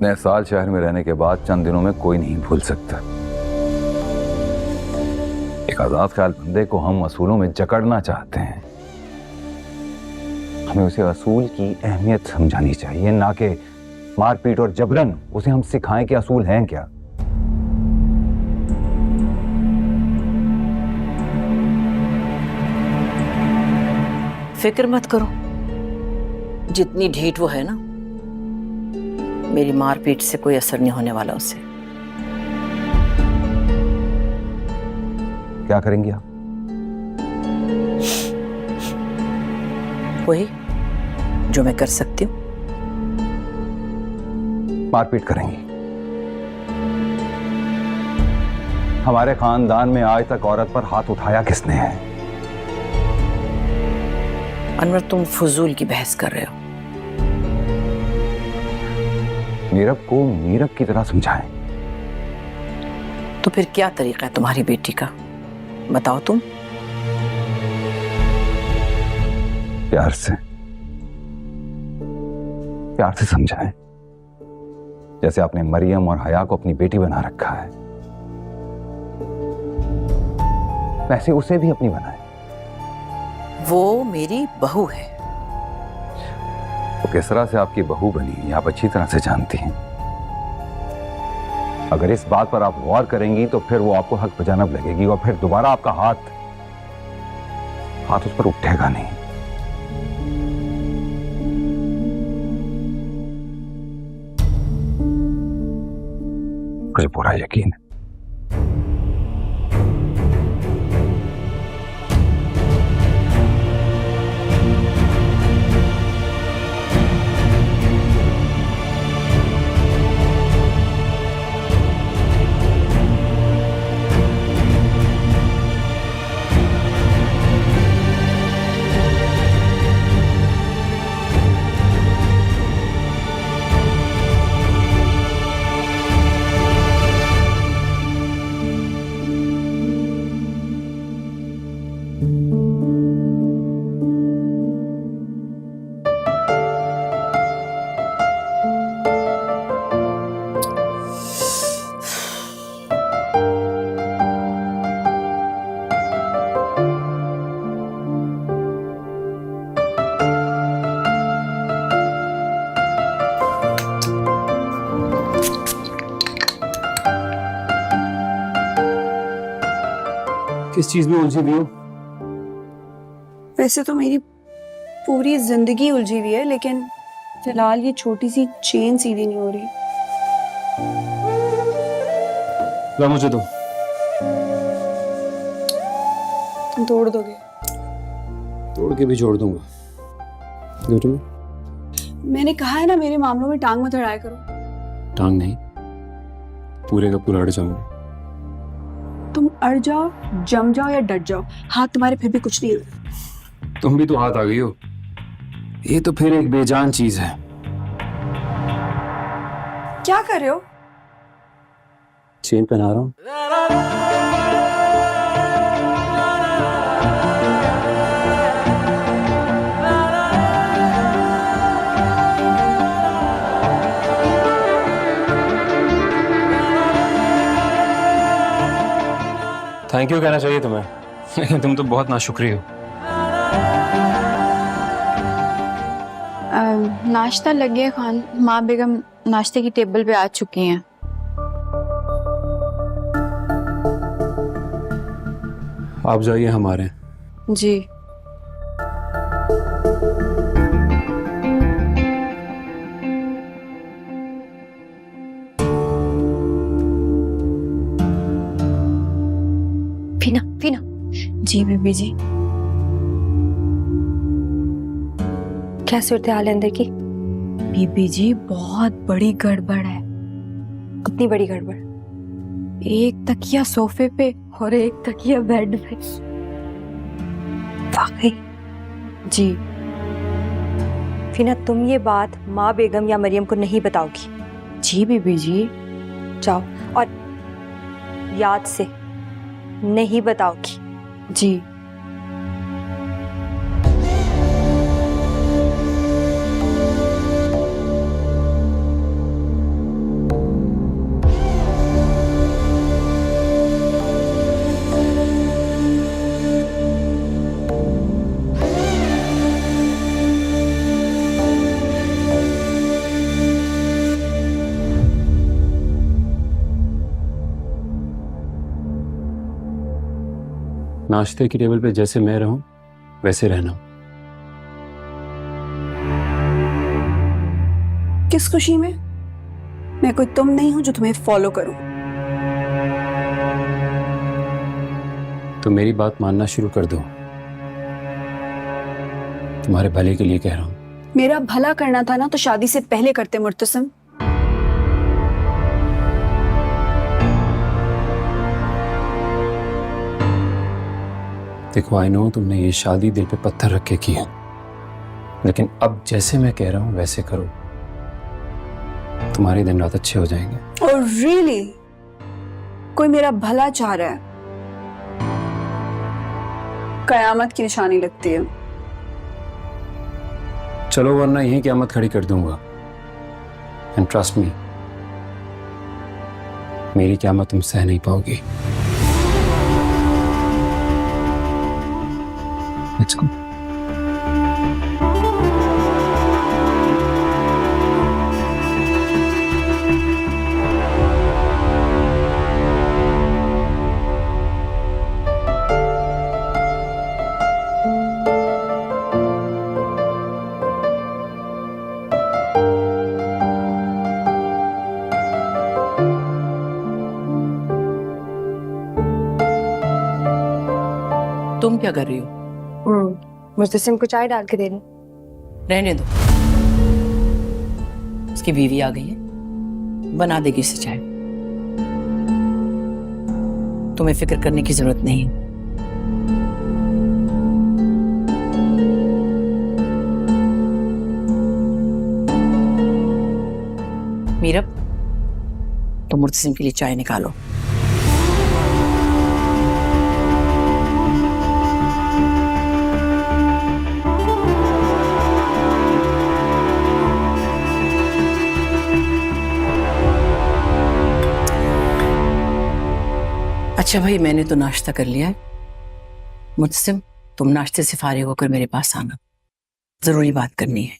इतने साल शहर में रहने के बाद चंद दिनों में कोई नहीं भूल सकता। एक आजाद ख्याल बंदे को हम असूलों में जकड़ना चाहते हैं। हमें उसे असूल की अहमियत समझानी चाहिए, ना कि मारपीट और जबरन उसे हम सिखाएं कि असूल हैं क्या। फिक्र मत करो, जितनी ढीठ वो है ना, मेरी मारपीट से कोई असर नहीं होने वाला उसे। क्या करेंगी आप? वही जो मैं कर सकती हूँ। मारपीट करेंगी? हमारे खानदान में आज तक औरत पर हाथ उठाया किसने है? अनवर, तुम फजूल की बहस कर रहे हो। मीरब को मीरब की तरह समझाएं। तो फिर क्या तरीका है तुम्हारी बेटी का, बताओ तुम। प्यार से समझाएं, जैसे आपने मरियम और हया को अपनी बेटी बना रखा है, वैसे उसे भी अपनी बनाएं। वो मेरी बहू है। वो किस तरह से आपकी बहू बनी आप अच्छी तरह से जानती हैं। अगर इस बात पर आप गौर करेंगी तो फिर वो आपको हक बजानब लगेगी और फिर दोबारा आपका हाथ उस पर उठेगा नहीं। मुझे पूरा यकीन है। किस चीज में उलझी हुई हो? वैसे तो मेरी पूरी जिंदगी उलझी हुई है, लेकिन फिलहाल ये छोटी सी चेन सीधी नहीं हो रही। ला मुझे दो। तुम तोड़ दोगे? तोड़ के भी छोड़ दूंगा। दो तुम्हें। मैंने कहा है ना, मेरे मामलों में टांग मत अड़ाया करो। टांग नहीं, पूरे का पूरा अड़ जाऊंगा। तुम अड़ जाओ, जम जाओ या डट जाओ, हाथ तुम्हारे फिर भी कुछ नहीं है। तुम भी तो हाथ आ गई हो। ये तो फिर एक बेजान चीज है। क्या कर रहे हो? चेन पहना रहा हूं। थैंक यू कहना चाहिए तुम्हें, लेकिन तुम तो बहुत नाशुक्री हो। नाश्ता लग गया खान। माँ बेगम नाश्ते की टेबल पे आ चुकी हैं। आप जाइए हमारे। जी। फीना जी बीबी जी। क्या सूरत हाल है अंदर की? बीबी जी बहुत बड़ी गड़बड़ है। कितनी बड़ी गड़बड़? एक तकिया सोफे पे और एक तकिया बेड पे। वाकई? जी। फीना, तुम ये बात माँ बेगम या मरियम को नहीं बताओगी? जी बीबी जी। जाओ, और याद से नहीं बताओगी। जी। नाश्ते की टेबल पे जैसे मैं रहूं वैसे रहना। किस खुशी में? मैं कोई तुम नहीं हूं जो तुम्हें फॉलो करूं। तो मेरी बात मानना शुरू कर दो, तुम्हारे भले के लिए कह रहा हूं। मेरा भला करना था ना तो शादी से पहले करते मुर्तसिम। देखो आई नो तुमने ये शादी दिल पे पत्थर रख के की है, लेकिन अब जैसे मैं कह रहा हूं वैसे करो, तुम्हारे दिन रात अच्छे हो जाएंगे। और रियली कोई मेरा भला चाह रहा है, कयामत की निशानी लगती है। चलो वरना यही क़यामत खड़ी कर दूंगा। एंड ट्रस्ट मी, मेरी क़यामत तुम सह नहीं पाओगी। Let's go. तुम क्या कर रही हो? मुर्तसिम को चाय डाल के दे रही। रहने दो, उसकी बीवी आ गई है, बना देगी इसे चाय। तुम्हें फिक्र करने की जरूरत नहीं। मीरब, तो मुर्तसिम के लिए चाय निकालो। अच्छा भाई, मैंने तो नाश्ता कर लिया है। मुझसे तुम नाश्ते से फारिग होकर मेरे पास आना, जरूरी बात करनी है।